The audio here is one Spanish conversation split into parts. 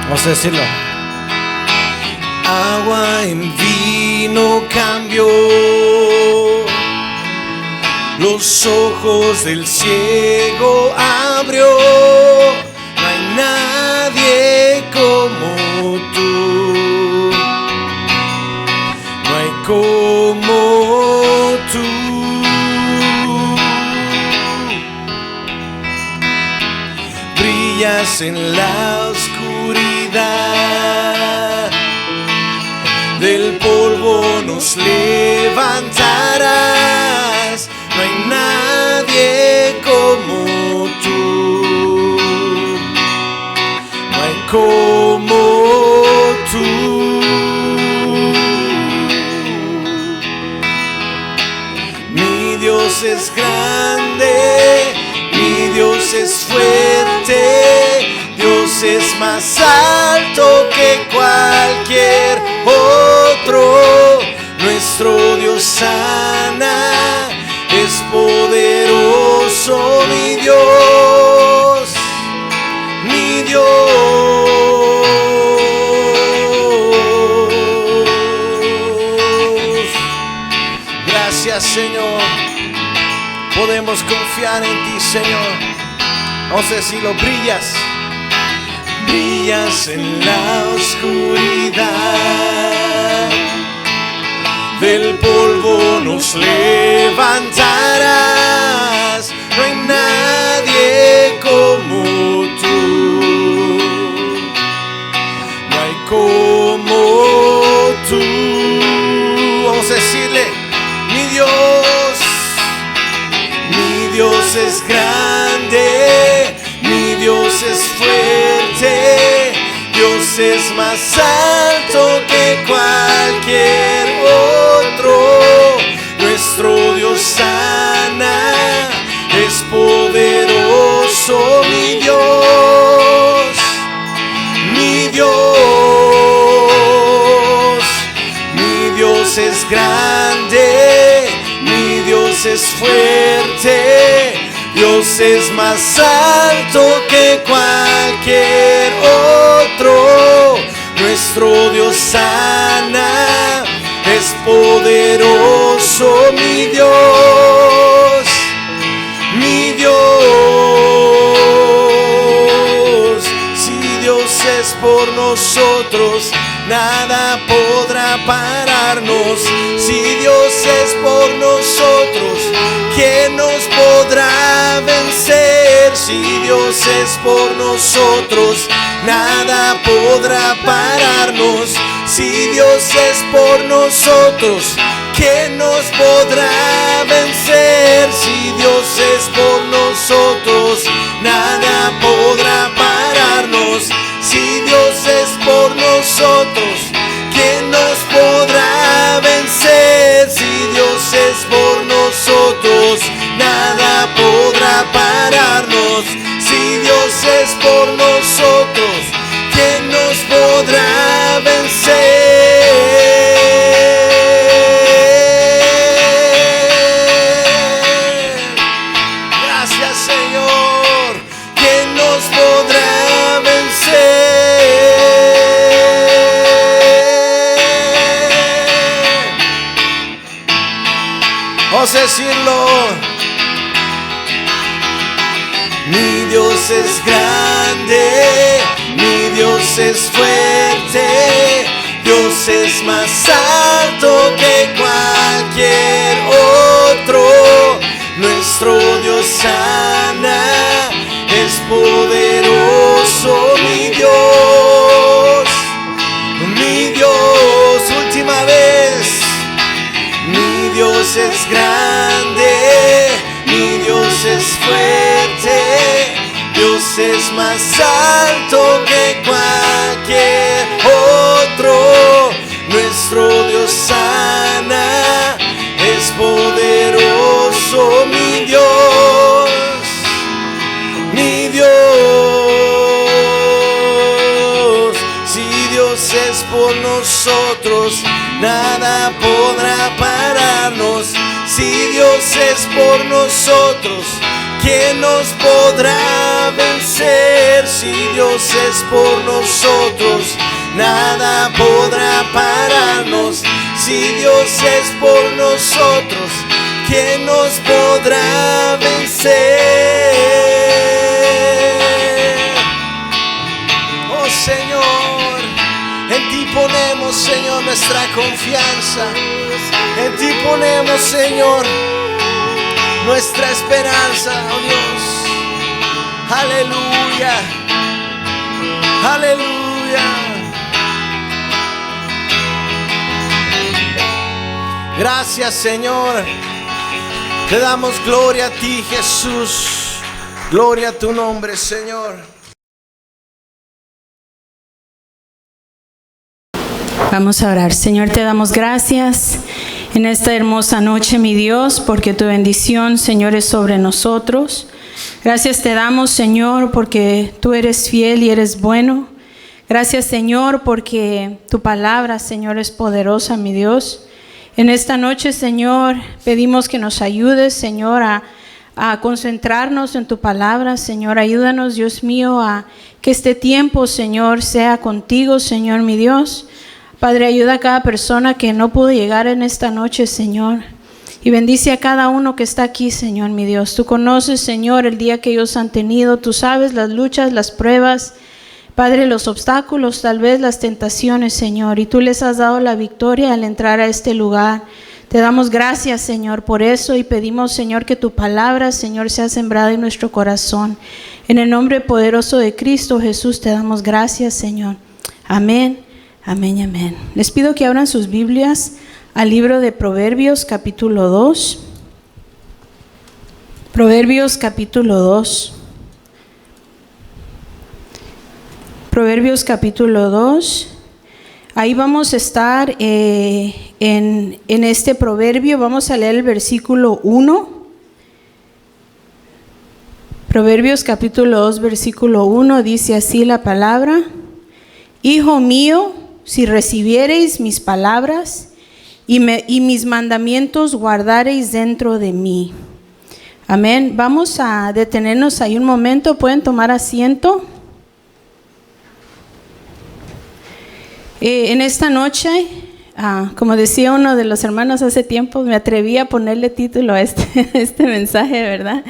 Vamos a decirlo. Agua en vino cambió los ojos del ciego abrió. No hay nadie como tú. No hay como tú. Brillas en la oscuridad, del polvo nos levantarás. No hay nadie como tú. No hay como tú. Mi Dios es grande, mi Dios es fuerte, Dios es más alto que cualquier otro. Nuestro Dios sana, es poderoso, mi Dios, mi Dios. Gracias, Señor. Podemos confiar en ti, Señor. Vamos a decirlo, brillas. Brillas en la oscuridad, del polvo nos levantarás. No hay nadie como tú. No hay como tú. Vamos a decirle, mi Dios es grande, mi Dios es fuerte, Dios es más alto que cualquier otro. Nuestro Dios sana, es poderoso, mi Dios, mi Dios. Mi Dios es grande, mi Dios es fuerte, Dios es más alto que cualquier otro. Nuestro Dios sana, es poderoso, mi Dios, mi Dios. Si Dios es por nosotros, nada podrá pararnos. Si Dios es por nosotros, ¿quién nos podrá vencer? Si Dios es por nosotros, nada podrá pararnos. Si Dios es por nosotros, ¿quién nos podrá vencer? Si Dios es por nosotros, nada podrá pararnos. Si Dios es por nosotros, ¿quién nos podrá vencer? Si Dios es por nosotros, nada podrá pararnos. Si Dios es por nosotros, ¿quién nos podrá vencer? Gracias, Señor. ¿Quién nos podrá vencer? Vamos a decirlo. Mi Dios es grande, mi Dios es fuerte, Dios es más alto que cualquier otro. Nuestro Dios sana, es poderoso, mi Dios, mi Dios. Última vez. Mi Dios es grande, mi Dios es fuerte, Dios es más alto que cualquier otro. Nuestro Dios sana, es poderoso, mi Dios, mi Dios. Si Dios es por nosotros, nada podrá pararnos. Si Dios es por nosotros, ¿quién nos podrá vencer? si Dios es por nosotros, nada podrá pararnos. Si Dios es por nosotros, ¿quién nos podrá vencer? Oh Señor, en ti ponemos, Señor, nuestra confianza. En ti ponemos, Señor, nuestra esperanza, oh Dios. Aleluya, aleluya. Gracias, Señor. Te damos gloria a ti, Jesús. Gloria a tu nombre, Señor. Vamos a orar. Señor, te damos gracias en esta hermosa noche, mi Dios, porque tu bendición, Señor, es sobre nosotros. Gracias te damos, Señor, porque tú eres fiel y eres bueno. Gracias, Señor, porque tu palabra, Señor, es poderosa, mi Dios. En esta noche, Señor, pedimos que nos ayudes, Señor, a concentrarnos en tu palabra. Señor, ayúdanos, Dios mío, a que este tiempo, Señor, sea contigo, Señor, mi Dios. Padre, ayuda a cada persona que no pudo llegar en esta noche, Señor. Y bendice a cada uno que está aquí, Señor, mi Dios. Tú conoces, Señor, el día que ellos han tenido. Tú sabes las luchas, las pruebas, Padre, los obstáculos, tal vez las tentaciones, Señor. Y tú les has dado la victoria al entrar a este lugar. Te damos gracias, Señor, por eso. Y pedimos, Señor, que tu palabra, Señor, sea sembrada en nuestro corazón. En el nombre poderoso de Cristo Jesús te damos gracias, Señor. Amén. Amén y amén. Les pido que abran sus Biblias al libro de Proverbios, capítulo 2. Proverbios, capítulo 2. Proverbios, capítulo 2. Ahí vamos a estar en este proverbio. Vamos a leer el versículo 1. Proverbios, capítulo 2, versículo 1. Dice así la palabra: Hijo mío, si recibiereis mis palabras y mis mandamientos guardareis dentro de mí. Amén. Vamos a detenernos ahí un momento. ¿Pueden tomar asiento? En esta noche, como decía uno de los hermanos hace tiempo, me atreví a ponerle título a este mensaje, ¿verdad?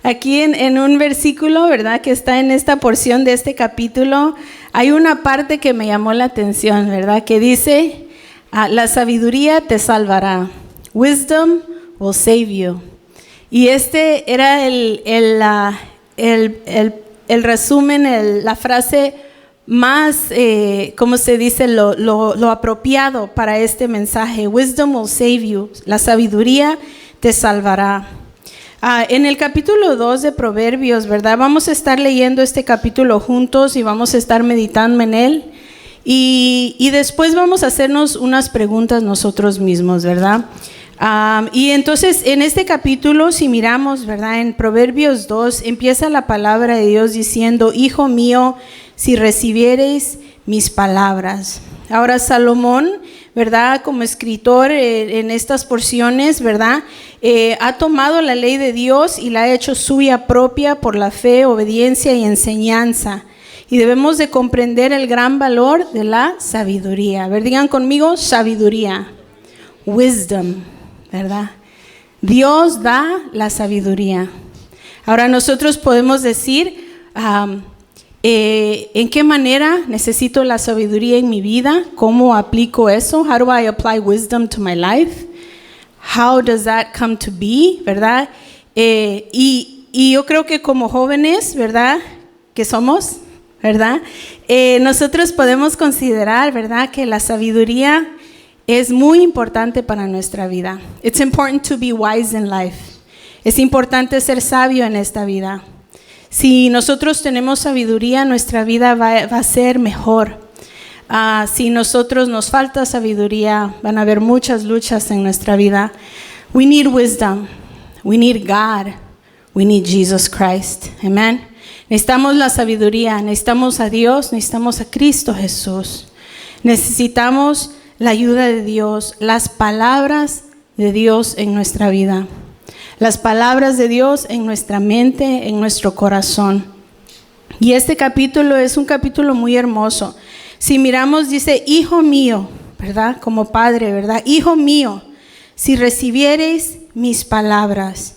Aquí en un versículo, ¿verdad?, que está en esta porción de este capítulo, hay una parte que me llamó la atención, ¿verdad?, que dice, la sabiduría te salvará. Wisdom will save you. Y este era el resumen, la frase más, ¿cómo se dice?, lo apropiado para este mensaje. Wisdom will save you. La sabiduría te salvará. En el capítulo 2 de Proverbios, ¿verdad? Vamos a estar leyendo este capítulo juntos y vamos a estar meditando en él. Y después vamos a hacernos unas preguntas nosotros mismos, ¿verdad? Y entonces en este capítulo, si miramos, ¿verdad?, en Proverbios 2, empieza la palabra de Dios diciendo: Hijo mío, si recibiereis mis palabras. Ahora Salomón, ¿verdad?, como escritor en estas porciones, ¿verdad?, ha tomado la ley de Dios y la ha hecho suya propia por la fe, obediencia y enseñanza. Y debemos de comprender el gran valor de la sabiduría. A ver, digan conmigo, sabiduría. Wisdom, ¿verdad? Dios da la sabiduría. Ahora nosotros podemos decir, ¿en qué manera necesito la sabiduría en mi vida? ¿Cómo aplico eso? How do I apply wisdom to my life? How does that come to be? ¿Verdad? Y yo creo que como jóvenes, ¿verdad?, que somos, ¿verdad?, nosotros podemos considerar, ¿verdad?, que la sabiduría es muy importante para nuestra vida. It's important to be wise in life. Es importante ser sabio en esta vida. Si nosotros tenemos sabiduría, nuestra vida va a ser mejor. Si nosotros nos falta sabiduría, van a haber muchas luchas en nuestra vida. We need wisdom. We need God. We need Jesus Christ. Amen. Necesitamos la sabiduría, necesitamos a Dios, necesitamos a Cristo Jesús. Necesitamos la ayuda de Dios, las palabras de Dios en nuestra vida. Las palabras de Dios en nuestra mente, en nuestro corazón. Y este capítulo es un capítulo muy hermoso. Si miramos, dice, hijo mío, ¿verdad? Como padre, ¿verdad? Hijo mío, si recibiereis mis palabras.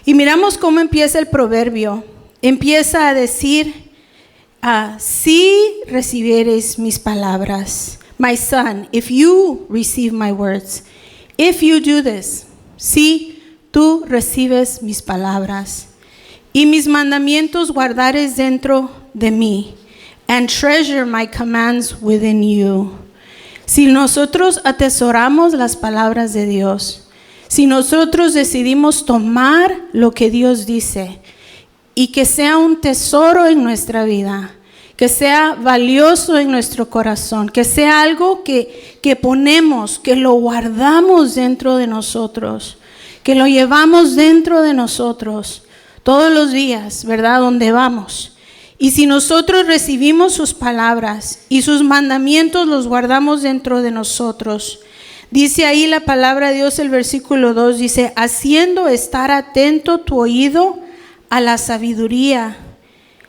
Y miramos cómo empieza el proverbio. Empieza a decir, si recibiereis mis palabras. My son, if you receive my words. If you do this. Si tú recibes mis palabras. Y mis mandamientos guardares dentro de mí. And treasure my commands within you. Si nosotros atesoramos las palabras de Dios, si nosotros decidimos tomar lo que Dios dice y que sea un tesoro en nuestra vida, que sea valioso en nuestro corazón, que sea algo que ponemos, que lo guardamos dentro de nosotros, que lo llevamos dentro de nosotros todos los días, ¿verdad? Donde vamos. Y si nosotros recibimos sus palabras y sus mandamientos los guardamos dentro de nosotros, dice ahí la palabra de Dios, el versículo 2, dice, haciendo estar atento tu oído a la sabiduría,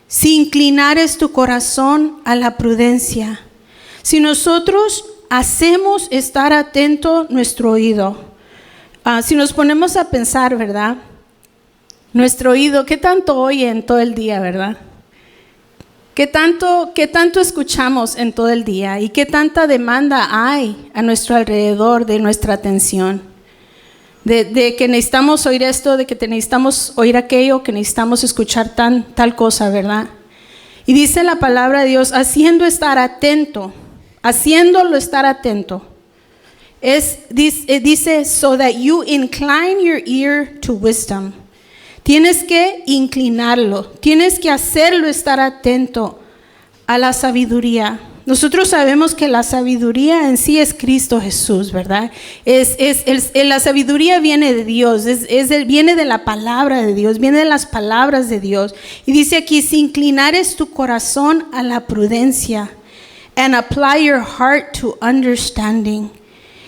si inclinares tu corazón a la prudencia. Si nosotros hacemos estar atento nuestro oído, si nos ponemos a pensar, ¿verdad? Nuestro oído, ¿qué tanto oye en todo el día, verdad? ¿Qué tanto escuchamos en todo el día? ¿Y qué tanta demanda hay a nuestro alrededor de nuestra atención? De que necesitamos oír esto, de que necesitamos oír aquello, que necesitamos escuchar tal cosa, ¿verdad? Y dice la palabra de Dios, haciéndolo estar atento. Dice, so that you incline your ear to wisdom. Tienes que inclinarlo, tienes que hacerlo estar atento a la sabiduría. Nosotros sabemos que la sabiduría en sí es Cristo Jesús, ¿verdad? La sabiduría viene de Dios, viene de la palabra de Dios, viene de las palabras de Dios. Y dice aquí, si inclinares tu corazón a la prudencia and apply your heart to understanding.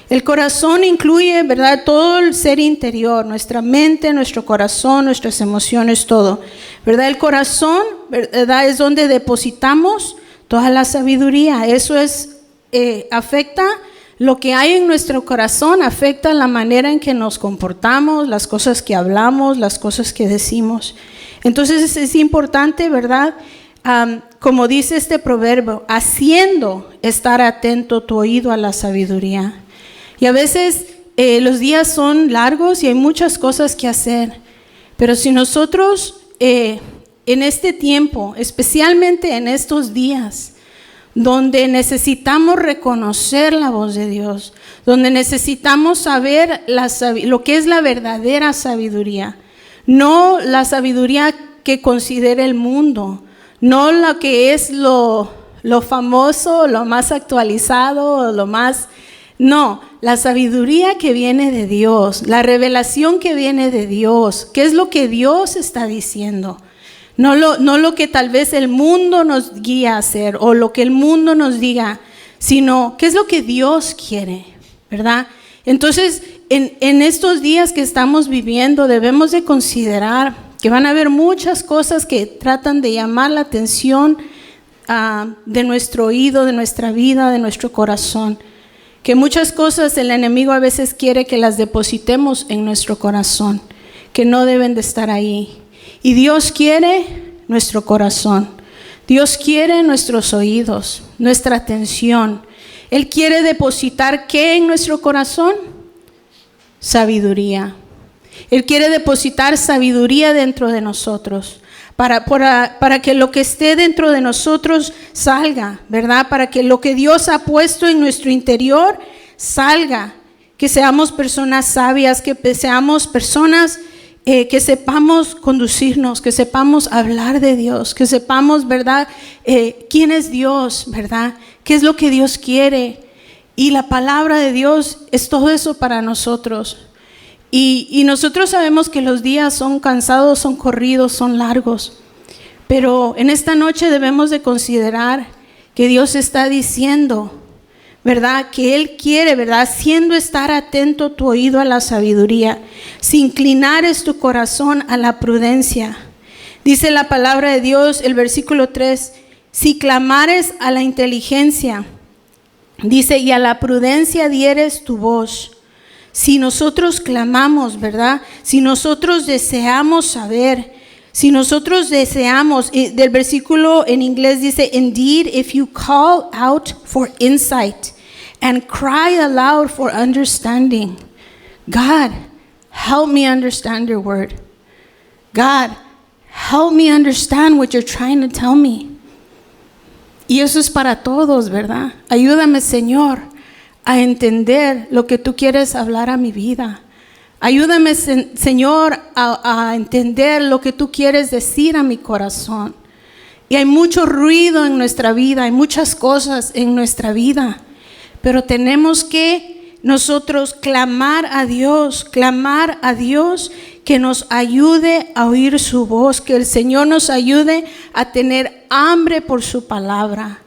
El corazón incluye, ¿verdad?, todo el ser interior, nuestra mente, nuestro corazón, nuestras emociones, todo, ¿verdad? El corazón, ¿verdad?, es donde depositamos toda la sabiduría. Eso afecta lo que hay en nuestro corazón, afecta la manera en que nos comportamos, las cosas que hablamos, las cosas que decimos. Entonces es importante, ¿verdad?, como dice este proverbio, haciendo estar atento tu oído a la sabiduría. Y a veces los días son largos y hay muchas cosas que hacer. Pero si nosotros en este tiempo, especialmente en estos días, donde necesitamos reconocer la voz de Dios, donde necesitamos saber lo que es la verdadera sabiduría, no la sabiduría que considera el mundo, no lo que es lo famoso, lo más actualizado, lo más... No, la sabiduría que viene de Dios, la revelación que viene de Dios, ¿qué es lo que Dios está diciendo? No lo que tal vez el mundo nos guía a hacer o lo que el mundo nos diga, sino qué es lo que Dios quiere, ¿verdad? Entonces, en estos días que estamos viviendo, debemos de considerar que van a haber muchas cosas que tratan de llamar la atención de nuestro oído, de nuestra vida, de nuestro corazón. Que muchas cosas el enemigo a veces quiere que las depositemos en nuestro corazón, que no deben de estar ahí. Y Dios quiere nuestro corazón, Dios quiere nuestros oídos, nuestra atención. Él quiere depositar ¿qué en nuestro corazón? Sabiduría. Él quiere depositar sabiduría dentro de nosotros. Para que lo que esté dentro de nosotros salga, ¿verdad? Para que lo que Dios ha puesto en nuestro interior salga. Que seamos personas sabias, que seamos personas que sepamos conducirnos, que sepamos hablar de Dios, que sepamos, ¿verdad? ¿Quién es Dios, verdad? ¿Qué es lo que Dios quiere? Y la palabra de Dios es todo eso para nosotros. Y nosotros sabemos que los días son cansados, son corridos, son largos. Pero en esta noche debemos de considerar que Dios está diciendo, ¿verdad? Que Él quiere, ¿verdad? Haciendo estar atento tu oído a la sabiduría, si inclinares tu corazón a la prudencia. Dice la palabra de Dios, el versículo 3, si clamares a la inteligencia, dice, y a la prudencia dieres tu voz. Si nosotros clamamos, ¿verdad? Si nosotros deseamos saber, si nosotros deseamos, del versículo en inglés dice, indeed, if you call out for insight and cry aloud for understanding, God, help me understand your word. God, help me understand what you're trying to tell me. Y eso es para todos, ¿verdad? Ayúdame, Señor, a entender lo que tú quieres hablar a mi vida. Ayúdame, Señor, a entender lo que tú quieres decir a mi corazón. Y hay mucho ruido en nuestra vida, hay muchas cosas en nuestra vida, pero tenemos que nosotros clamar a Dios que nos ayude a oír su voz, que el Señor nos ayude a tener hambre por su palabra,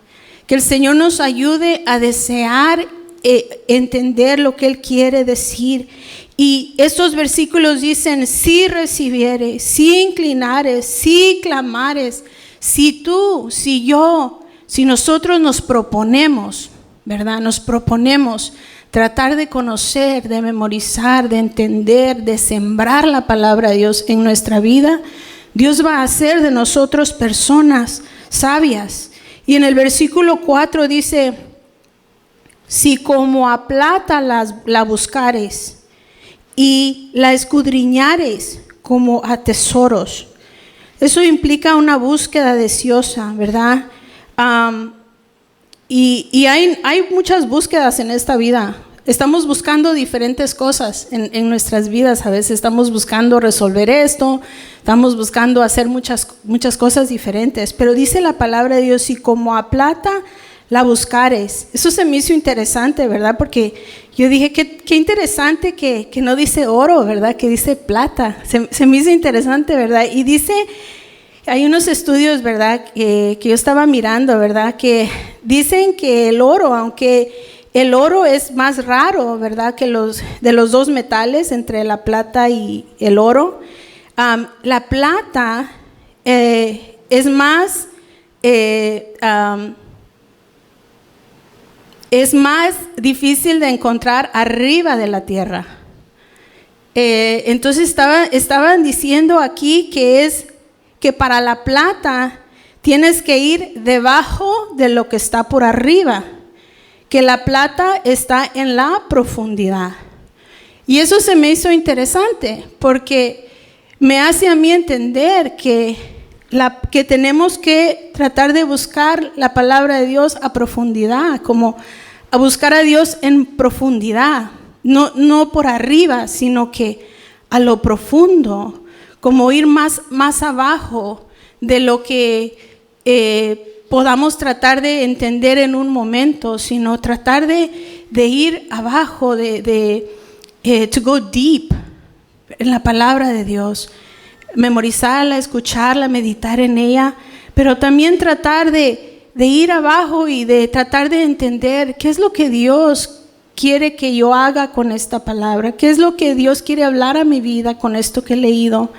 que el Señor nos ayude a desear entender lo que Él quiere decir. Y estos versículos dicen, si recibieres, si inclinares, si clamares, si tú, si yo, si nosotros nos proponemos, ¿verdad? Nos proponemos tratar de conocer, de memorizar, de entender, de sembrar la palabra de Dios en nuestra vida, Dios va a hacer de nosotros personas sabias. Y en el versículo 4 dice, si como a plata la buscares y la escudriñares como a tesoros. Eso implica una búsqueda deseosa, ¿verdad? Y hay muchas búsquedas en esta vida. Estamos buscando diferentes cosas en nuestras vidas. A veces estamos buscando resolver esto, estamos buscando hacer muchas cosas diferentes. Pero dice la palabra de Dios, si como a plata la buscares. Eso se me hizo interesante, ¿verdad? Porque yo dije, qué interesante que no dice oro, ¿verdad? Que dice plata. Se me hizo interesante, ¿verdad? Y dice, hay unos estudios, ¿verdad? Que yo estaba mirando, ¿verdad? Que dicen que el oro, aunque el oro es más raro, ¿verdad? Que de los dos metales, entre la plata y el oro, la plata es más difícil de encontrar arriba de la tierra. Entonces estaban diciendo aquí que para la plata tienes que ir debajo de lo que está por arriba, que la plata está en la profundidad. Y eso se me hizo interesante porque me hace a mí entender que tenemos que tratar de buscar la palabra de Dios a profundidad, como a buscar a Dios en profundidad, no por arriba, sino que a lo profundo, como ir más abajo de lo que podamos tratar de entender en un momento, sino tratar de ir abajo, to go deep en la palabra de Dios, memorizarla, escucharla, meditar en ella, pero también tratar de ir abajo y de tratar de entender qué es lo que Dios quiere que yo haga con esta palabra, qué es lo que Dios quiere hablar a mi vida con esto que he leído,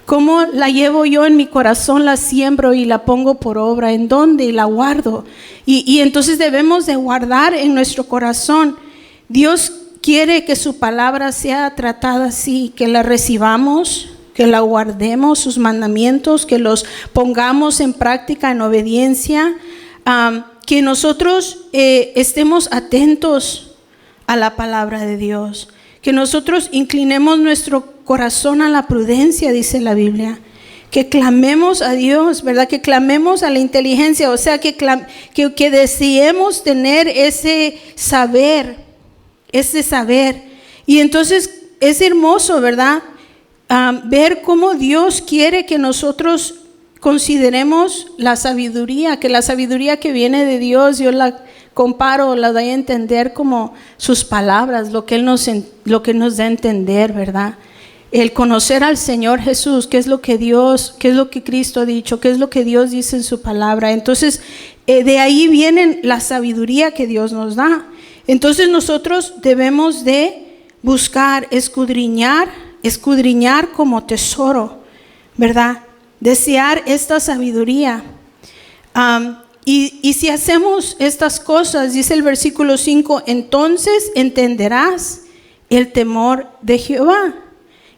cómo la llevo yo en mi corazón, la siembro y la pongo por obra, en dónde y la guardo. Y entonces debemos de guardar en nuestro corazón. Dios quiere que su palabra sea tratada así, que la recibamos, que la guardemos, sus mandamientos, que los pongamos en práctica en obediencia, que nosotros estemos atentos a la palabra de Dios, que nosotros inclinemos nuestro corazón a la prudencia, dice la Biblia, que clamemos a Dios, ¿verdad? Que clamemos a la inteligencia, o sea, que deseemos tener ese saber. Y entonces es hermoso, ¿verdad? Ver cómo Dios quiere que nosotros consideremos la sabiduría, que la sabiduría que viene de Dios, yo la comparo, la doy a entender como sus palabras, lo que Él nos da a entender, ¿verdad? El conocer al Señor Jesús, qué es lo que Cristo ha dicho, qué es lo que Dios dice en su palabra. Entonces, de ahí viene la sabiduría que Dios nos da. Entonces nosotros debemos de buscar, escudriñar como tesoro, ¿verdad? desear esta sabiduría. Y si hacemos estas cosas, dice el versículo 5, entonces entenderás el temor de Jehová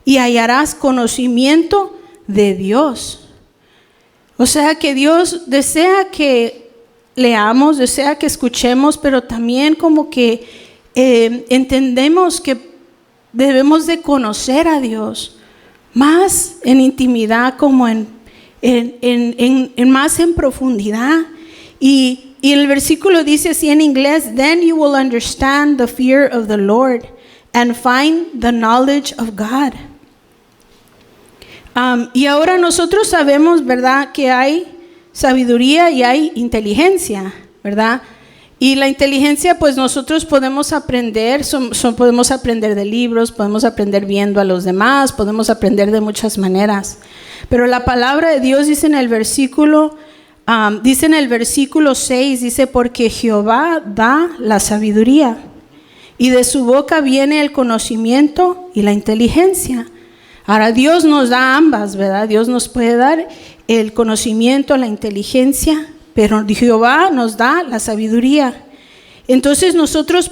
y hallarás conocimiento de Dios. O sea que Dios desea que leamos, desea que escuchemos, pero también como que entendemos que debemos de conocer a Dios más en intimidad, como en más en profundidad. Y el versículo dice así en inglés: then you will understand the fear of the Lord and find the knowledge of God. Y ahora nosotros sabemos, ¿verdad?, que hay sabiduría y hay inteligencia, ¿verdad? Y la inteligencia, pues nosotros podemos aprender, podemos aprender de libros, podemos aprender viendo a los demás, podemos aprender de muchas maneras. Pero la palabra de Dios dice en el versículo 6, dice, porque Jehová da la sabiduría y de su boca viene el conocimiento y la inteligencia. Ahora Dios nos da ambas, ¿verdad? Dios nos puede dar el conocimiento, la inteligencia, pero Jehová nos da la sabiduría. Entonces nosotros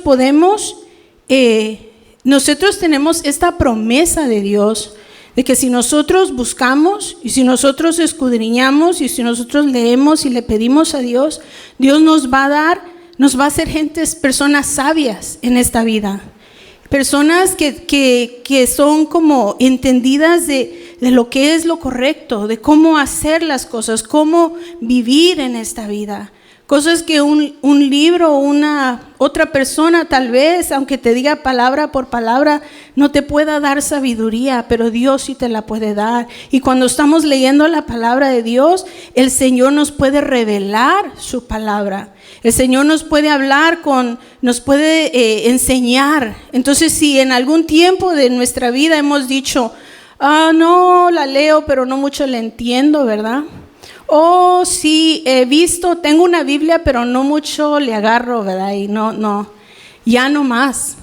tenemos esta promesa de Dios, de que si nosotros buscamos y si nosotros escudriñamos y si nosotros leemos y le pedimos a Dios, Dios nos va a hacer personas sabias en esta vida. Personas que son como entendidas de lo que es lo correcto, de cómo hacer las cosas, cómo vivir en esta vida. Cosas que un libro o otra persona tal vez, aunque te diga palabra por palabra, no te pueda dar sabiduría, pero Dios sí te la puede dar. Y cuando estamos leyendo la palabra de Dios, el Señor nos puede revelar su palabra. El Señor nos puede hablar, nos puede enseñar. Entonces, si en algún tiempo de nuestra vida hemos dicho, no, la leo, pero no mucho la entiendo, ¿verdad? Oh, sí, he visto, tengo una Biblia, pero no mucho le agarro, ¿verdad? Y ya no más.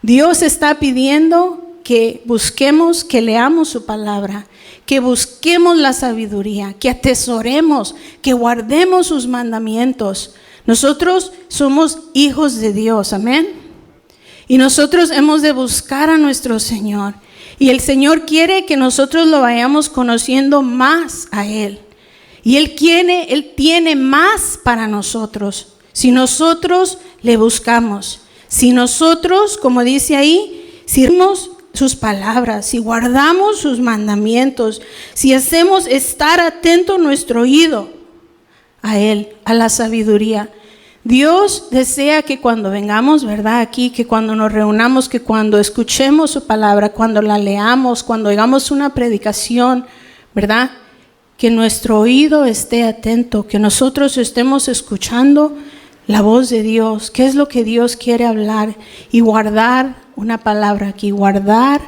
Dios está pidiendo que busquemos, que leamos su palabra, que busquemos la sabiduría, que atesoremos, que guardemos sus mandamientos. Nosotros somos hijos de Dios, amén. Y nosotros hemos de buscar a nuestro Señor. Y el Señor quiere que nosotros lo vayamos conociendo más a Él. Y Él tiene más para nosotros, si nosotros le buscamos. Si nosotros, como dice ahí, seguimos sus palabras, si guardamos sus mandamientos, si hacemos estar atento nuestro oído a Él, a la sabiduría. Dios desea que cuando vengamos, ¿verdad?, aquí, que cuando nos reunamos, que cuando escuchemos su palabra, cuando la leamos, cuando oigamos una predicación, ¿verdad?, que nuestro oído esté atento, que nosotros estemos escuchando la voz de Dios, qué es lo que Dios quiere hablar, y guardar una palabra aquí, guardar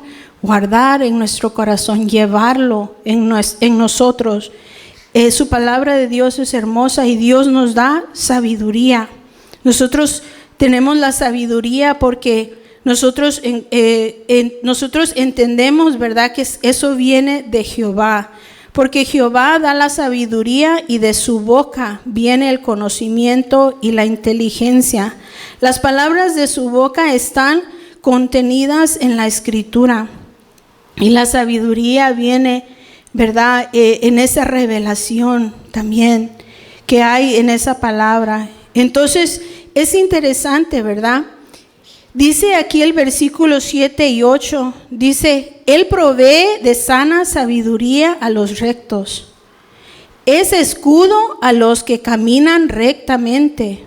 en nuestro corazón, llevarlo en nosotros. Su palabra de Dios es hermosa y Dios nos da sabiduría. Nosotros tenemos la sabiduría porque nosotros entendemos, ¿verdad?, que eso viene de Jehová. Porque Jehová da la sabiduría y de su boca viene el conocimiento y la inteligencia. Las palabras de su boca están contenidas en la Escritura. Y la sabiduría viene, ¿verdad?, en esa revelación también que hay en esa palabra. Entonces es interesante, ¿verdad? Dice aquí el versículo 7 y 8, dice, Él provee de sana sabiduría a los rectos. Es escudo a los que caminan rectamente.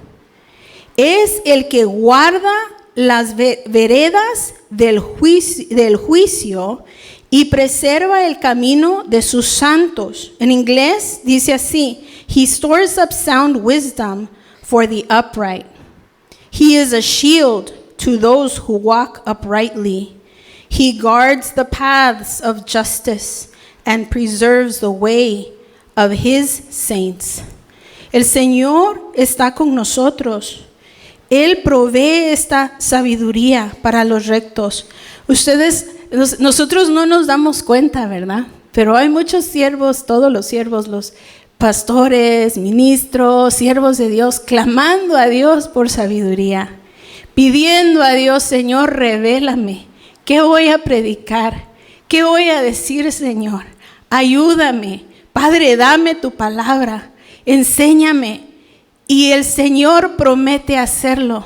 Es el que guarda las veredas del juicio y preserva el camino de sus santos. En inglés dice así, He stores up sound wisdom for the upright. He is a shield to those who walk uprightly. He guards the paths of justice and preserves the way of his saints. El Señor está con nosotros. Él provee esta sabiduría para los rectos. Nosotros no nos damos cuenta, ¿verdad? pero hay muchos siervos, todos los siervos, los pastores, ministros, siervos de Dios, clamando a Dios por sabiduría, pidiendo a Dios, Señor, revélame, ¿qué voy a predicar? ¿Qué voy a decir, Señor? Ayúdame, Padre, dame tu palabra, enséñame. Y el Señor promete hacerlo.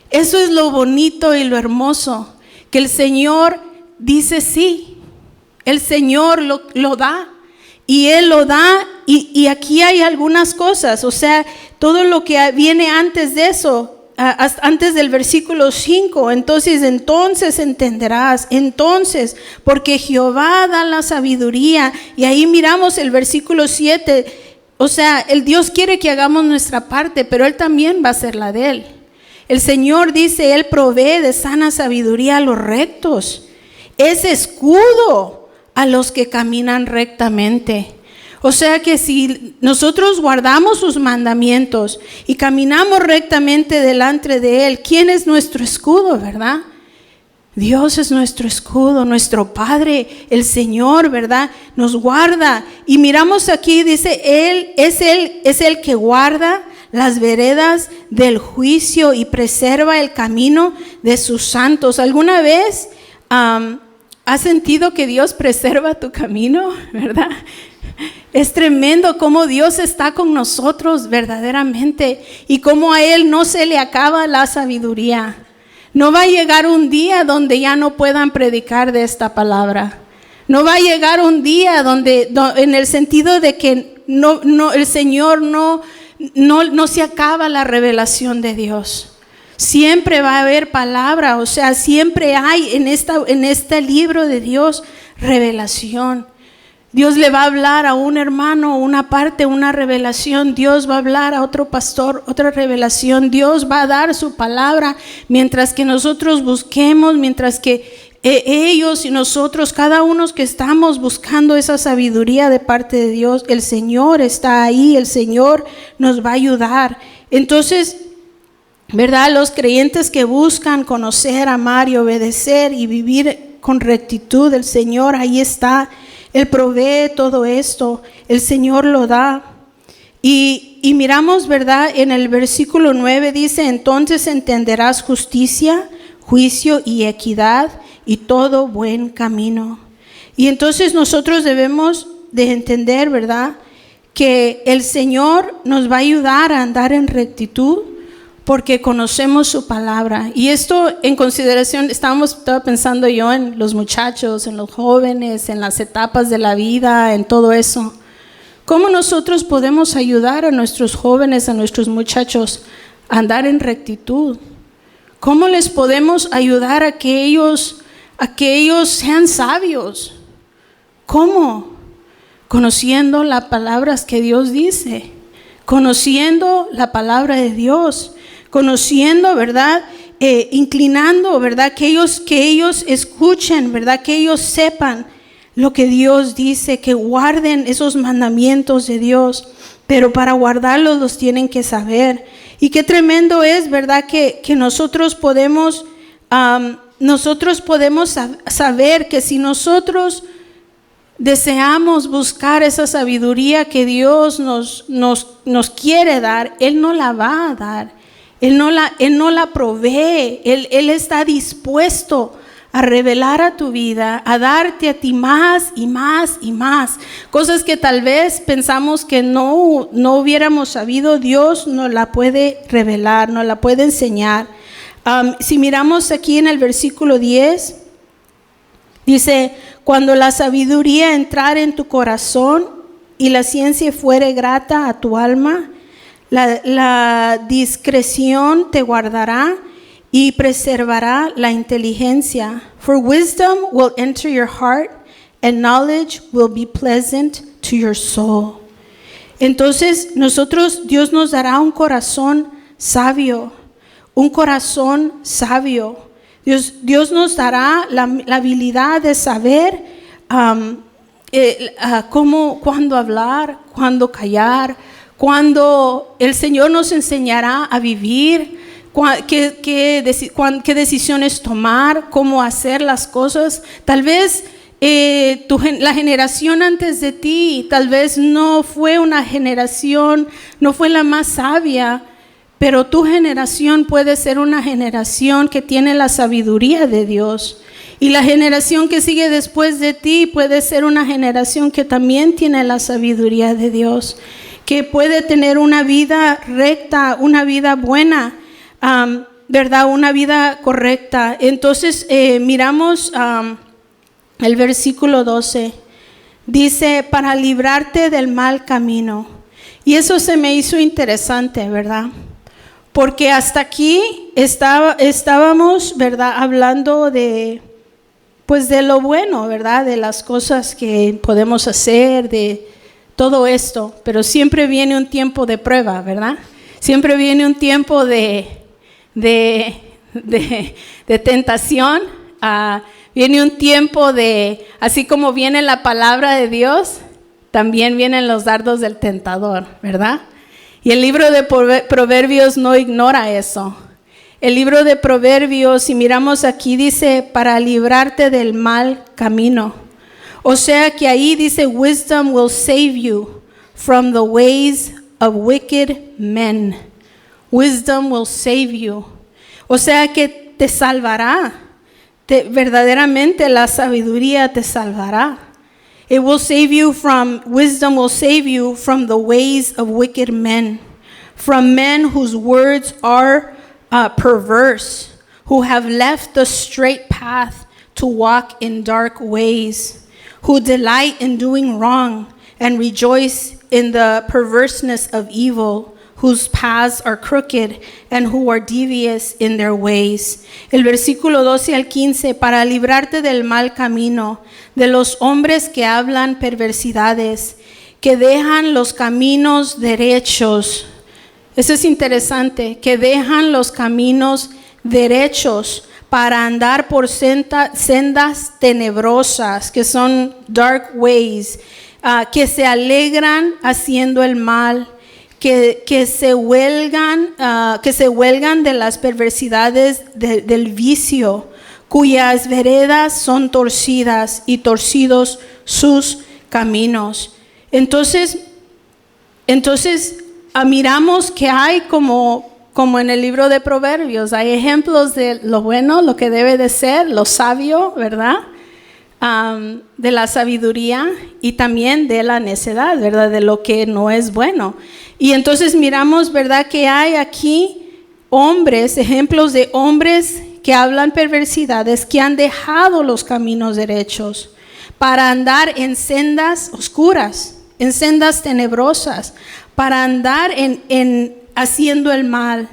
Eso es lo bonito y lo hermoso, que el Señor dice sí, el Señor lo da. Y Él lo da, y aquí hay algunas cosas, o sea, todo lo que viene antes de eso, antes del versículo 5, entonces entenderás, porque Jehová da la sabiduría, y ahí miramos el versículo 7, o sea, el Dios quiere que hagamos nuestra parte, pero Él también va a hacer la de Él. El Señor dice, Él provee de sana sabiduría a los rectos, es escudo a los que caminan rectamente. O sea que si nosotros guardamos sus mandamientos y caminamos rectamente delante de Él, ¿quién es nuestro escudo, verdad? Dios es nuestro escudo, nuestro Padre, el Señor, ¿verdad? Nos guarda. Y miramos aquí, dice, Él es el que guarda las veredas del juicio y preserva el camino de sus santos. ¿Alguna vez has sentido que Dios preserva tu camino, verdad? Es tremendo cómo Dios está con nosotros verdaderamente y cómo a Él no se le acaba la sabiduría. No va a llegar un día donde ya no puedan predicar de esta palabra. No va a llegar un día donde en el sentido de que el Señor no se acaba la revelación de Dios. Siempre va a haber palabra, o sea, siempre hay en este libro de Dios revelación. Dios le va a hablar a un hermano una parte, una revelación. Dios va a hablar a otro pastor otra revelación. Dios va a dar su palabra mientras que nosotros busquemos, mientras que ellos y nosotros, cada uno que estamos buscando esa sabiduría de parte de Dios, el Señor está ahí, el Señor nos va a ayudar. Entonces, ¿verdad? Los creyentes que buscan conocer, amar y obedecer y vivir con rectitud, el Señor ahí está. Él provee todo esto, el Señor lo da. Y miramos, ¿verdad? En el versículo 9 dice, entonces entenderás justicia, juicio y equidad y todo buen camino. Y entonces nosotros debemos de entender, ¿verdad? Que el Señor nos va a ayudar a andar en rectitud porque conocemos su palabra. Y esto en consideración, estaba pensando yo en los muchachos, en los jóvenes, en las etapas de la vida, en todo eso. ¿Cómo nosotros podemos ayudar a nuestros jóvenes, a nuestros muchachos a andar en rectitud? ¿Cómo les podemos ayudar a que ellos sean sabios? ¿Cómo? Conociendo las palabras que Dios dice, conociendo la palabra de Dios, conociendo, ¿verdad? Inclinando, ¿verdad? Que ellos escuchen, ¿verdad? Que ellos sepan lo que Dios dice, que guarden esos mandamientos de Dios, pero para guardarlos los tienen que saber. Y qué tremendo es, ¿verdad? Que nosotros podemos saber que si nosotros deseamos buscar esa sabiduría que Dios nos quiere dar, Él no la va a dar. Él no la provee. Él está dispuesto a revelar a tu vida, a darte a ti más y más y más. Cosas que tal vez pensamos que no hubiéramos sabido, Dios nos la puede revelar, nos la puede enseñar. Si miramos aquí en el versículo 10, dice, cuando la sabiduría entrare en tu corazón y la ciencia fuere grata a tu alma, la discreción te guardará y preservará la inteligencia. For wisdom will enter your heart and knowledge will be pleasant to your soul. Entonces Dios nos dará un corazón sabio, un corazón sabio. Dios nos dará la habilidad de saber cuándo hablar, cuándo callar, cuando el Señor nos enseñará a vivir, qué decisiones tomar, cómo hacer las cosas. Tal vez la generación antes de ti tal vez no fue una generación, no fue la más sabia, pero tu generación puede ser una generación que tiene la sabiduría de Dios. Y la generación que sigue después de ti puede ser una generación que también tiene la sabiduría de Dios, que puede tener una vida recta, una vida buena, ¿verdad? Una vida correcta. Entonces miramos el versículo 12. Dice, para librarte del mal camino. Y eso se me hizo interesante, ¿verdad? Porque hasta aquí estábamos, ¿verdad? Hablando de lo bueno, ¿verdad? De las cosas que podemos hacer, de todo esto. Pero siempre viene un tiempo de prueba, ¿verdad? Siempre viene un tiempo de tentación. Viene un tiempo así como viene la palabra de Dios, también vienen los dardos del tentador, ¿verdad? Y el libro de Proverbios no ignora eso. El libro de Proverbios, si miramos aquí, dice, para librarte del mal camino. O sea que ahí dice, wisdom will save you from the ways of wicked men. Wisdom will save you. O sea que te salvará. Verdaderamente la sabiduría te salvará. It will save you wisdom will save you from the ways of wicked men. From men whose words are perverse, who have left the straight path to walk in dark ways, who delight in doing wrong and rejoice in the perverseness of evil, whose paths are crooked and who are devious in their ways. El versículo 12 al 15, para librarte del mal camino, de los hombres que hablan perversidades, que dejan los caminos derechos. Eso es interesante, que dejan los caminos derechos para andar por sendas tenebrosas, que son dark ways, que se alegran haciendo el mal, que se huelgan de las perversidades del vicio, cuyas veredas son torcidas y torcidos sus caminos. Entonces miramos que hay como en el libro de Proverbios, hay ejemplos de lo bueno, lo que debe de ser, lo sabio, ¿verdad? De la sabiduría y también de la necedad, ¿verdad? De lo que no es bueno. Y entonces miramos, ¿verdad? Que hay aquí ejemplos de hombres que hablan perversidades, que han dejado los caminos derechos para andar en sendas oscuras, en sendas tenebrosas, para andar en haciendo el mal.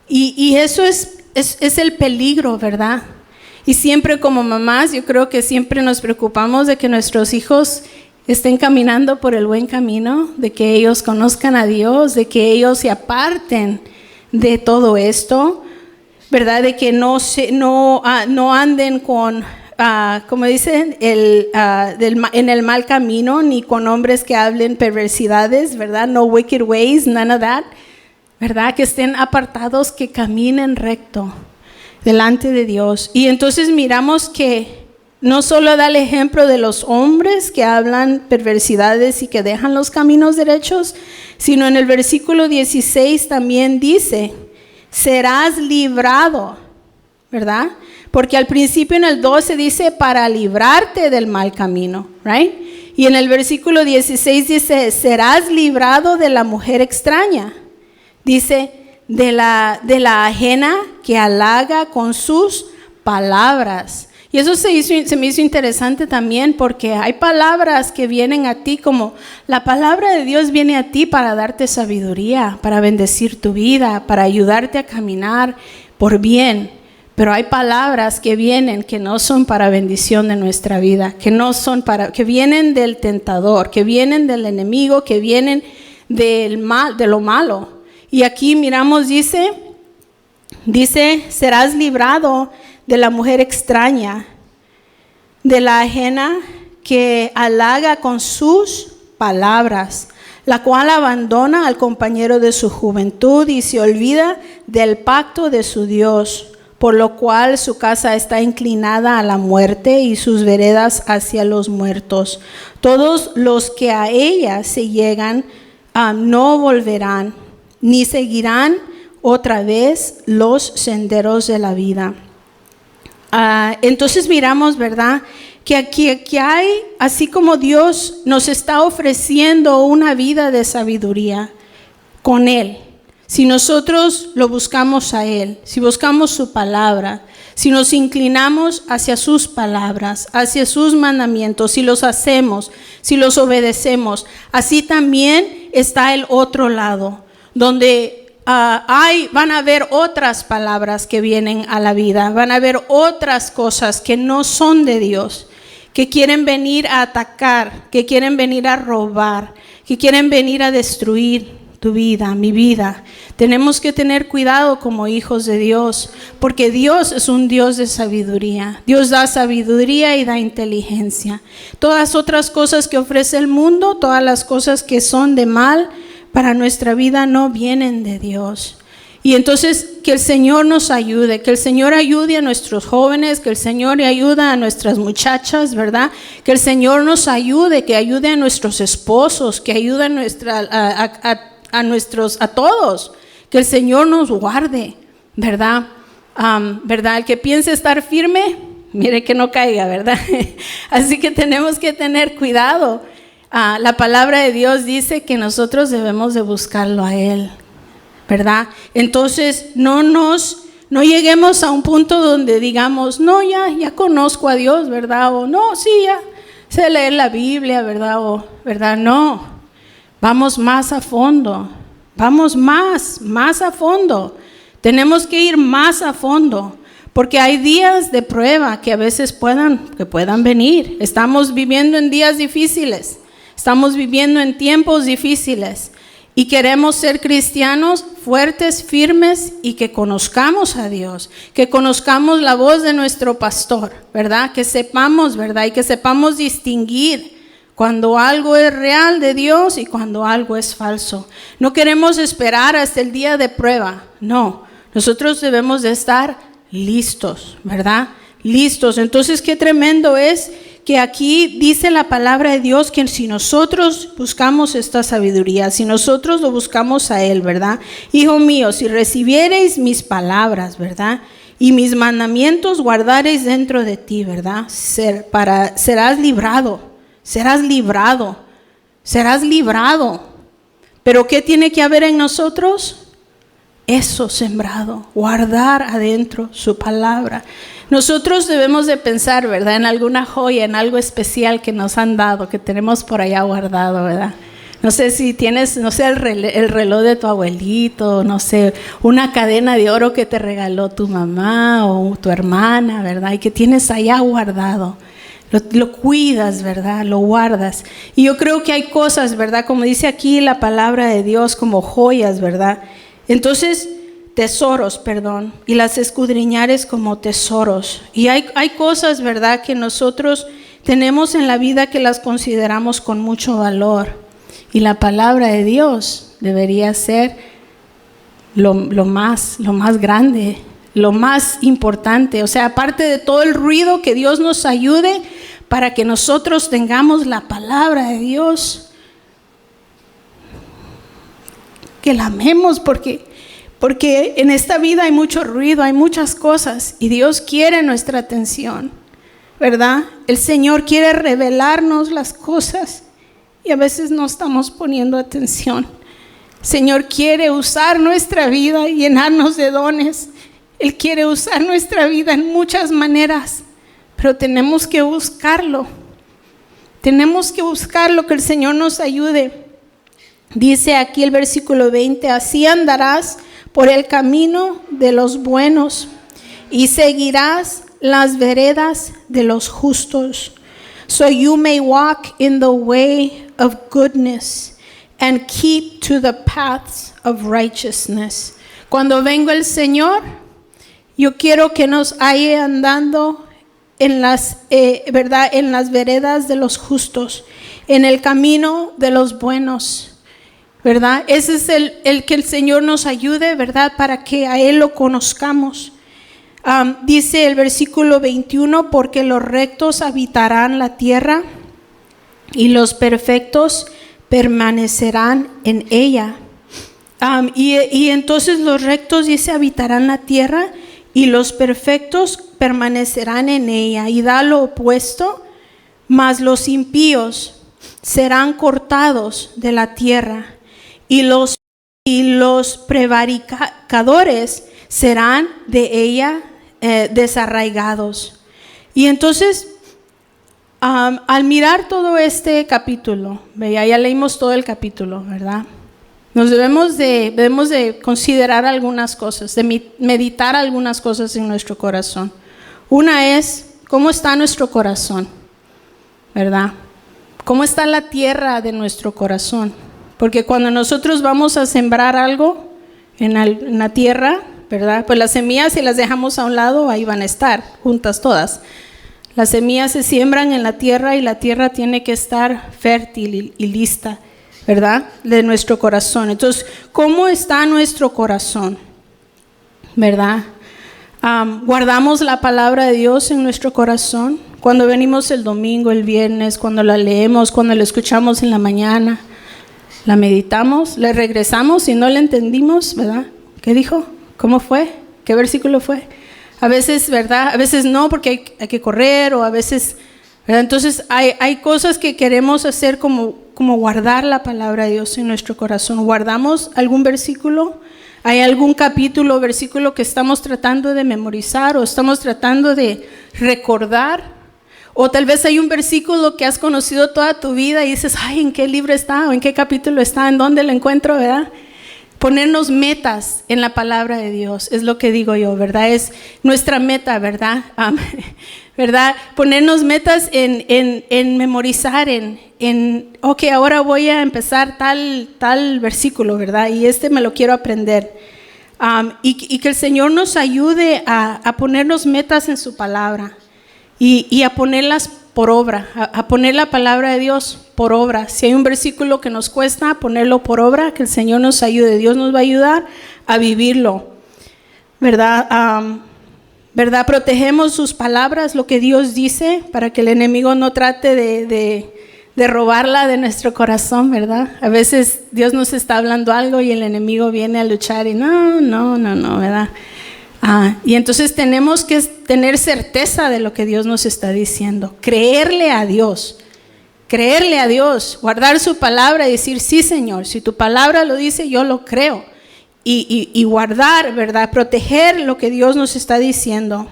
Y eso es el peligro, ¿verdad? Y siempre como mamás, yo creo que siempre nos preocupamos de que nuestros hijos estén caminando por el buen camino, de que ellos conozcan a Dios, de que ellos se aparten de todo esto, ¿verdad? De que no anden con, como dicen, en el mal camino, ni con hombres que hablen perversidades, ¿verdad? No wicked ways, none of that, ¿verdad? Que estén apartados, que caminen recto delante de Dios. Y entonces miramos que no solo da el ejemplo de los hombres que hablan perversidades y que dejan los caminos derechos, sino en el versículo 16 también dice, serás librado, ¿verdad? Porque al principio en el 12 dice para librarte del mal camino, right? Y en el versículo 16 dice, serás librado de la mujer extraña. Dice, de la ajena que halaga con sus palabras. Y eso se me hizo interesante también, porque hay palabras que vienen a ti, como la palabra de Dios viene a ti para darte sabiduría, para bendecir tu vida, para ayudarte a caminar por bien. Pero hay palabras que vienen que no son para bendición de nuestra vida, que vienen del tentador, que vienen del enemigo, que vienen del mal, de lo malo. Y aquí miramos, dice, serás librado de la mujer extraña, de la ajena que halaga con sus palabras, la cual abandona al compañero de su juventud y se olvida del pacto de su Dios. por lo cual su casa está inclinada a la muerte y sus veredas hacia los muertos. Todos los que a ella se llegan no volverán, ni seguirán otra vez los senderos de la vida. Entonces miramos, ¿verdad?, que aquí hay, así como Dios nos está ofreciendo una vida de sabiduría con Él. Si nosotros lo buscamos a Él, si buscamos su palabra, si nos inclinamos hacia sus palabras, hacia sus mandamientos, si los hacemos, si los obedecemos, así también está el otro lado, donde van a haber otras palabras que vienen a la vida, van a haber otras cosas que no son de Dios, que quieren venir a atacar, que quieren venir a robar, que quieren venir a destruir tu vida, mi vida. Tenemos que tener cuidado como hijos de Dios, porque Dios es un Dios de sabiduría. Dios da sabiduría y da inteligencia. Todas otras cosas que ofrece el mundo, todas las cosas que son de mal para nuestra vida no vienen de Dios. Y entonces que el Señor nos ayude, que el Señor ayude a nuestros jóvenes, que el Señor ayude a nuestras muchachas, ¿verdad? Que el Señor nos ayude, que ayude a nuestros esposos, que ayude a todos, que el Señor nos guarde, ¿verdad? ¿Verdad? El que piense estar firme, mire que no caiga, ¿verdad? Así que tenemos que tener cuidado. La palabra de Dios dice que nosotros debemos de buscarlo a Él, ¿verdad? Entonces no lleguemos a un punto donde digamos, no, ya conozco a Dios, ¿verdad? O no, sí, ya sé leer la Biblia, ¿verdad? O, ¿verdad? No, vamos más a fondo, vamos más a fondo. Tenemos que ir más a fondo, porque hay días de prueba que a veces puedan venir. Estamos viviendo en días difíciles. Estamos viviendo en tiempos difíciles y queremos ser cristianos fuertes, firmes y que conozcamos a Dios, que conozcamos la voz de nuestro pastor, ¿verdad? Que sepamos, ¿verdad? Y que sepamos distinguir cuando algo es real de Dios y cuando algo es falso. No queremos esperar hasta el día de prueba, no. Nosotros debemos de estar listos, ¿verdad? Listos. Entonces, qué tremendo es que aquí dice la palabra de Dios que si nosotros buscamos esta sabiduría, si nosotros lo buscamos a Él, ¿verdad? Hijo mío, si recibiereis mis palabras, ¿verdad? Y mis mandamientos guardareis dentro de ti, ¿verdad? Serás librado. Pero ¿qué tiene que haber en nosotros? Eso sembrado, guardar adentro su palabra. Nosotros debemos de pensar, ¿verdad?, en alguna joya, en algo especial que nos han dado, que tenemos por allá guardado, ¿verdad? No sé si tienes, no sé, el reloj de tu abuelito, no sé, una cadena de oro que te regaló tu mamá o tu hermana, ¿verdad? Y que tienes allá guardado. Lo cuidas, ¿verdad? Lo guardas. Y yo creo que hay cosas, ¿verdad?, como dice aquí la palabra de Dios, como joyas, ¿verdad? Entonces, tesoros, y las escudriñares como tesoros. Y hay cosas, ¿verdad?, que nosotros tenemos en la vida que las consideramos con mucho valor. Y la palabra de Dios debería ser lo más grande, lo más importante. O sea, aparte de todo el ruido, que Dios nos ayude para que nosotros tengamos la palabra de Dios. Que la amemos porque en esta vida hay mucho ruido, hay muchas cosas y Dios quiere nuestra atención, ¿verdad? El Señor quiere revelarnos las cosas y a veces no estamos poniendo atención. El Señor quiere usar nuestra vida y llenarnos de dones. Él quiere usar nuestra vida en muchas maneras, pero tenemos que buscarlo. Tenemos que buscarlo, que el Señor nos ayude. Dice aquí el versículo 20, así andarás por el camino de los buenos y seguirás las veredas de los justos. So you may walk in the way of goodness and keep to the paths of righteousness. Cuando venga el Señor, yo quiero que nos halle andando en las veredas de los justos, en el camino de los buenos, ¿verdad? Ese es el que el Señor nos ayude, ¿verdad? Para que a Él lo conozcamos. Dice el versículo 21, porque los rectos habitarán la tierra y los perfectos permanecerán en ella. Y entonces los rectos, dice, habitarán la tierra y los perfectos permanecerán en ella. Y da lo opuesto, mas los impíos serán cortados de la tierra y los prevaricadores serán de ella desarraigados. Y entonces, al mirar todo este capítulo, ya leímos todo el capítulo, ¿verdad? Nos debemos de considerar algunas cosas, de meditar algunas cosas en nuestro corazón. Una es, ¿cómo está nuestro corazón? ¿Verdad? ¿Cómo está la tierra de nuestro corazón? Porque cuando nosotros vamos a sembrar algo en la tierra, ¿verdad? Pues las semillas, si las dejamos a un lado, ahí van a estar juntas todas. Las semillas se siembran en la tierra y la tierra tiene que estar fértil y lista, ¿verdad? De nuestro corazón. Entonces, ¿cómo está nuestro corazón? ¿Verdad? Guardamos la palabra de Dios en nuestro corazón. Cuando venimos el domingo, el viernes, cuando la leemos, cuando la escuchamos en la mañana, la meditamos, le regresamos si no la entendimos, ¿verdad? ¿Qué dijo? ¿Cómo fue? ¿Qué versículo fue? A veces, ¿verdad? A veces no, porque hay que correr, o a veces, ¿verdad? Entonces hay cosas que queremos hacer como guardar la palabra de Dios en nuestro corazón. ¿Guardamos algún versículo? ¿Hay algún capítulo o versículo que estamos tratando de memorizar o estamos tratando de recordar? O tal vez hay un versículo que has conocido toda tu vida y dices, ay, ¿en qué libro está? ¿O en qué capítulo está? ¿En dónde lo encuentro? ¿Verdad? Ponernos metas en la palabra de Dios, es lo que digo yo, ¿verdad? Es nuestra meta, ¿verdad? ¿Verdad? Ponernos metas en memorizar, ok, ahora voy a empezar tal versículo, ¿verdad? Y me lo quiero aprender. Y que el Señor nos ayude a ponernos metas en su palabra y a ponerlas por obra, a poner la palabra de Dios por obra. Si hay un versículo que nos cuesta ponerlo por obra, que el Señor nos ayude. Dios nos va a ayudar a vivirlo, ¿verdad? ¿Verdad? Protegemos sus palabras, lo que Dios dice, para que el enemigo no trate de robarla de nuestro corazón, ¿verdad? A veces Dios nos está hablando algo y el enemigo viene a luchar y no, ¿verdad? Y entonces tenemos que tener certeza de lo que Dios nos está diciendo, creerle a Dios, guardar su palabra y decir, sí, Señor, si tu palabra lo dice, yo lo creo. Y guardar, ¿verdad? Proteger lo que Dios nos está diciendo.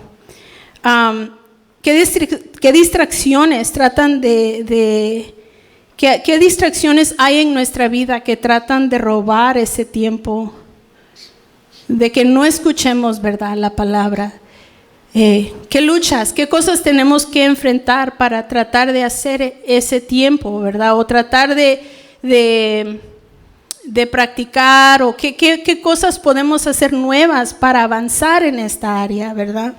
¿Qué distracciones tratan qué distracciones hay en nuestra vida que tratan de robar ese tiempo? De que no escuchemos, ¿verdad? La palabra. ¿Qué luchas, qué cosas tenemos que enfrentar para tratar de hacer ese tiempo, ¿verdad? O tratar de practicar, o qué cosas podemos hacer nuevas para avanzar en esta área, ¿verdad?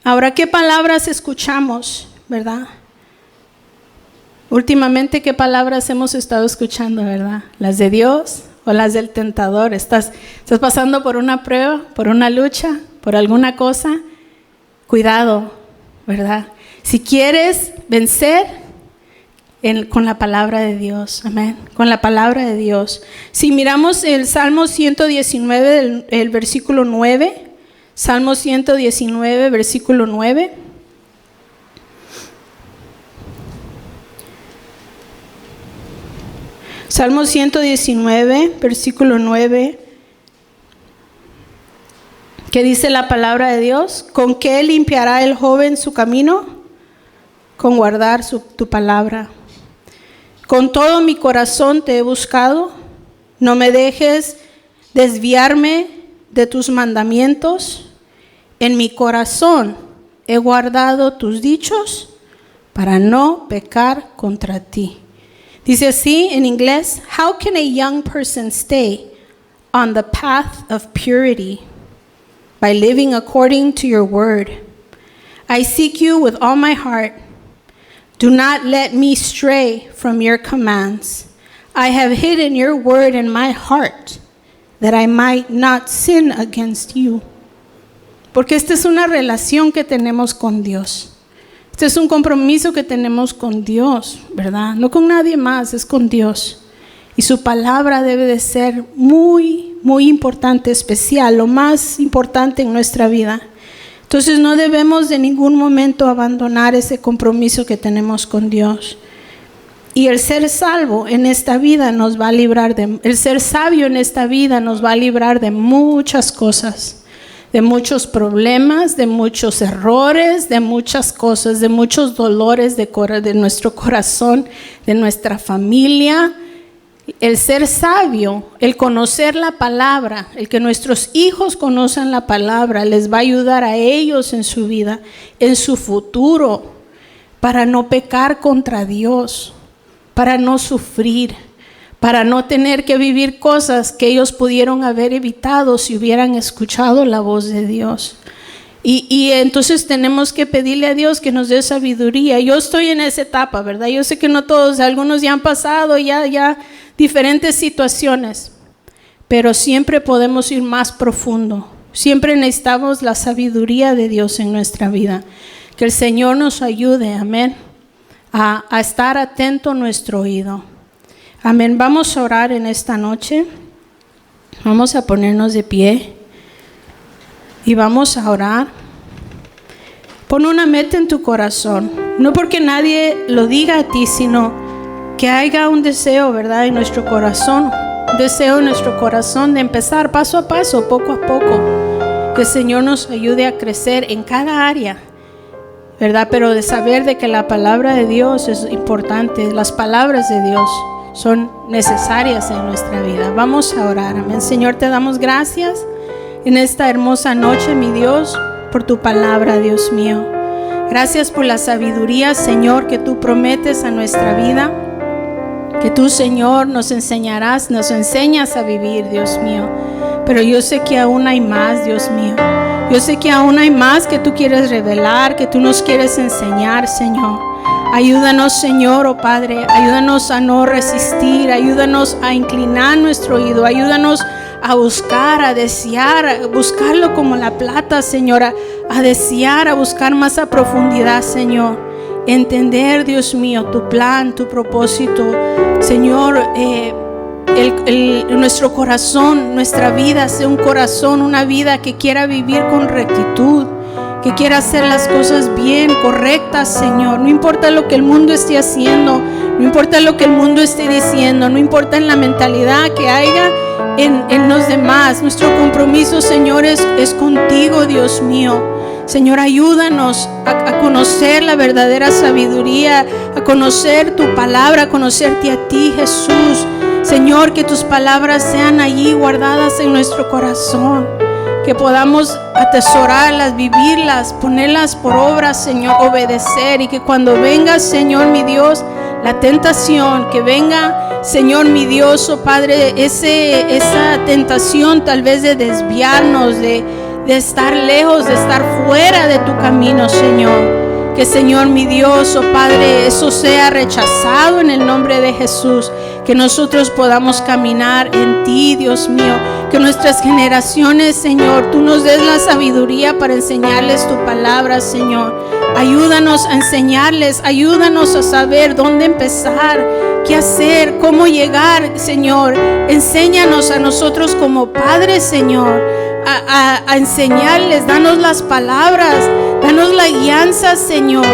Ahora, ¿qué palabras escuchamos, verdad? Últimamente, ¿qué palabras hemos estado escuchando, verdad? ¿Las de Dios o las del tentador? ¿Estás pasando por una prueba, por una lucha, por alguna cosa? Cuidado, ¿verdad? Si quieres vencer, con la palabra de Dios, amén, con la palabra de Dios. Si miramos el Salmo 119, el versículo 9, Salmo 119, versículo 9. Salmo 119, versículo 9. ¿Qué dice la palabra de Dios? ¿Con qué limpiará el joven su camino? Con guardar tu palabra. Con todo mi corazón te he buscado, no me dejes desviarme de tus mandamientos. En mi corazón he guardado tus dichos para no pecar contra ti. Dice así en inglés, how can a young person stay on the path of purity? By living according to your word. I seek you with all my heart. Do not let me stray from your commands. I have hidden your word in my heart, that I might not sin against you. porque esta es una relación que tenemos con Dios. Este es un compromiso que tenemos con Dios, ¿verdad? No con nadie más, es con Dios. Y su palabra debe de ser muy, muy importante, especial, lo más importante en nuestra vida. Entonces no debemos de ningún momento abandonar ese compromiso que tenemos con Dios. Y el ser salvo en esta vida nos va a librar el ser sabio en esta vida nos va a librar de muchas cosas, de muchos problemas, de muchos errores, de muchas cosas, de muchos dolores de nuestro corazón, de nuestra familia. El ser sabio, el conocer la palabra, el que nuestros hijos conozcan la palabra, les va a ayudar a ellos en su vida, en su futuro, para no pecar contra Dios, para no sufrir, para no tener que vivir cosas que ellos pudieron haber evitado si hubieran escuchado la voz de Dios. Y entonces tenemos que pedirle a Dios que nos dé sabiduría. Yo estoy en esa etapa, ¿verdad? Yo sé que no todos, algunos ya han pasado ya diferentes situaciones, pero siempre podemos ir más profundo. Siempre necesitamos la sabiduría de Dios en nuestra vida. Que el Señor nos ayude, amén, a estar atento a nuestro oído. Amén. Vamos a orar en esta noche. Vamos a ponernos de pie y vamos a orar. Pon una meta en tu corazón, no porque nadie lo diga a ti, sino que haya un deseo, ¿verdad?, en nuestro corazón, un deseo en nuestro corazón de empezar paso a paso, poco a poco, que el Señor nos ayude a crecer en cada área, ¿verdad? Pero de saber de que la palabra de Dios es importante, las palabras de Dios son necesarias en nuestra vida. Vamos a orar, amén. Señor, te damos gracias en esta hermosa noche, mi Dios, por tu palabra, Dios mío. Gracias por la sabiduría, Señor, que tú prometes a nuestra vida, que tú, Señor, nos enseñas a vivir, Dios mío. Pero yo sé que aún hay más, Dios mío. Yo sé que aún hay más que tú quieres revelar, que tú nos quieres enseñar, Señor. Ayúdanos, Señor, oh Padre, ayúdanos a no resistir, ayúdanos a inclinar nuestro oído, ayúdanos a buscar, a desear, a buscarlo como la plata, Señor, a desear, a buscar más a profundidad, Señor. Entender, Dios mío, tu plan, tu propósito, Señor, nuestro corazón, nuestra vida sea un corazón, una vida que quiera vivir con rectitud, que quiera hacer las cosas bien, correctas, Señor. No importa lo que el mundo esté haciendo, no importa lo que el mundo esté diciendo, no importa en la mentalidad que haya en los demás. Nuestro compromiso, Señor, es contigo, Dios mío. Señor, ayúdanos a conocer la verdadera sabiduría, a conocer tu palabra, a conocerte a ti, Jesús. Señor, que tus palabras sean allí guardadas en nuestro corazón, que podamos atesorarlas, vivirlas, ponerlas por obra, Señor, obedecer, y que cuando venga, Señor, mi Dios, la tentación, que venga, Señor, mi Dios, oh Padre, esa tentación tal vez de desviarnos, de estar lejos, de estar fuera de tu camino, Señor. Que, Señor, mi Dios, oh Padre, eso sea rechazado en el nombre de Jesús. Que nosotros podamos caminar en ti, Dios mío. Que nuestras generaciones, Señor, tú nos des la sabiduría para enseñarles tu palabra, Señor. Ayúdanos a enseñarles, ayúdanos a saber dónde empezar, qué hacer, cómo llegar, Señor. Enséñanos a nosotros como padres, Señor, a enseñarles, danos las palabras, danos la guianza, Señor.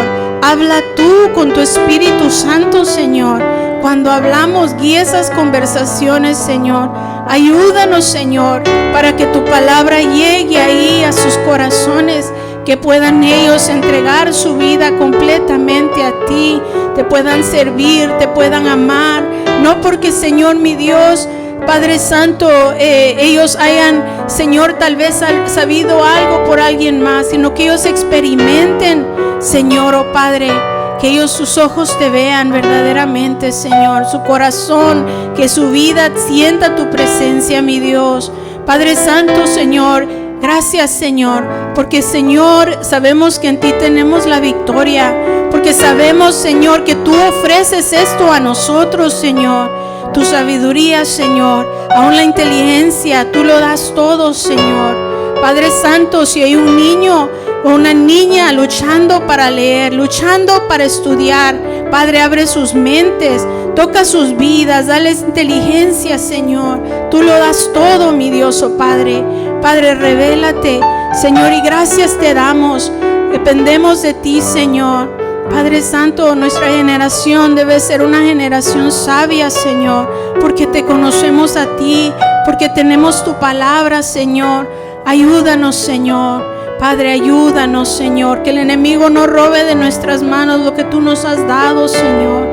Habla tú con tu Espíritu Santo, Señor. Cuando hablamos, guía esas conversaciones, Señor. Ayúdanos, Señor, para que tu palabra llegue ahí a sus corazones, que puedan ellos entregar su vida completamente a ti, te puedan servir, te puedan amar. No porque, Señor, mi Dios, Padre Santo, ellos hayan, Señor, tal vez sabido algo por alguien más, sino que ellos experimenten, Señor, oh Padre, que ellos, sus ojos te vean verdaderamente, Señor, su corazón, que su vida sienta tu presencia, mi Dios. Padre Santo, Señor, gracias, Señor, porque, Señor, sabemos que en ti tenemos la victoria, porque sabemos, Señor, que tú ofreces esto a nosotros, Señor. Tu sabiduría, Señor, aún la inteligencia, tú lo das todo, Señor. Padre Santo, si hay un niño o una niña luchando para leer, luchando para estudiar, Padre, abre sus mentes, toca sus vidas, dales inteligencia, Señor. Tú lo das todo, mi Dios, oh Padre. Padre, revélate, Señor, y gracias te damos. Dependemos de ti, Señor. Padre Santo, nuestra generación debe ser una generación sabia, Señor, porque te conocemos a ti, porque tenemos tu palabra, Señor. Ayúdanos, Señor. Padre, ayúdanos, Señor, que el enemigo no robe de nuestras manos lo que tú nos has dado, Señor.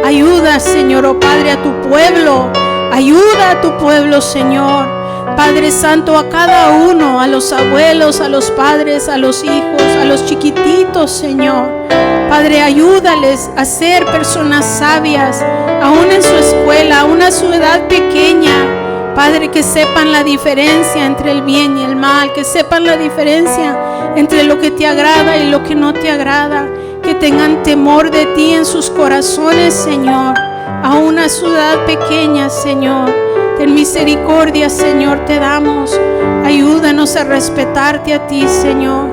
Ayuda, Señor, oh Padre, a tu pueblo. Ayuda a tu pueblo, Señor. Padre Santo, a cada uno, a los abuelos, a los padres, a los hijos, a los chiquititos, Señor. Padre, ayúdales a ser personas sabias, aún en su escuela, aún a su edad pequeña. Padre, que sepan la diferencia entre el bien y el mal, que sepan la diferencia entre lo que te agrada y lo que no te agrada, que tengan temor de ti en sus corazones, Señor, aún a su edad pequeña, Señor. Ten misericordia, Señor, te damos. Ayúdanos a respetarte a ti, Señor.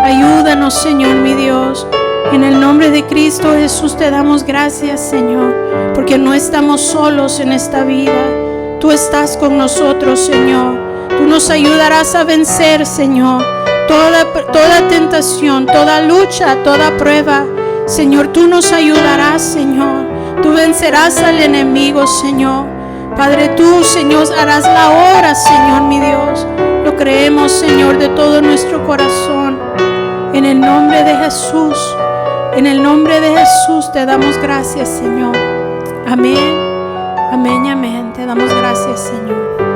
Ayúdanos, Señor, mi Dios. En el nombre de Cristo Jesús te damos gracias, Señor, porque no estamos solos en esta vida. Tú estás con nosotros, Señor. Tú nos ayudarás a vencer, Señor, toda tentación, toda lucha, toda prueba. Señor, tú nos ayudarás, Señor. Tú vencerás al enemigo, Señor. Padre, tú, Señor, harás la obra, Señor, mi Dios. Lo creemos, Señor, de todo nuestro corazón. En el nombre de Jesús, en el nombre de Jesús te damos gracias, Señor. Amén, amén y amén. Te damos gracias, Señor.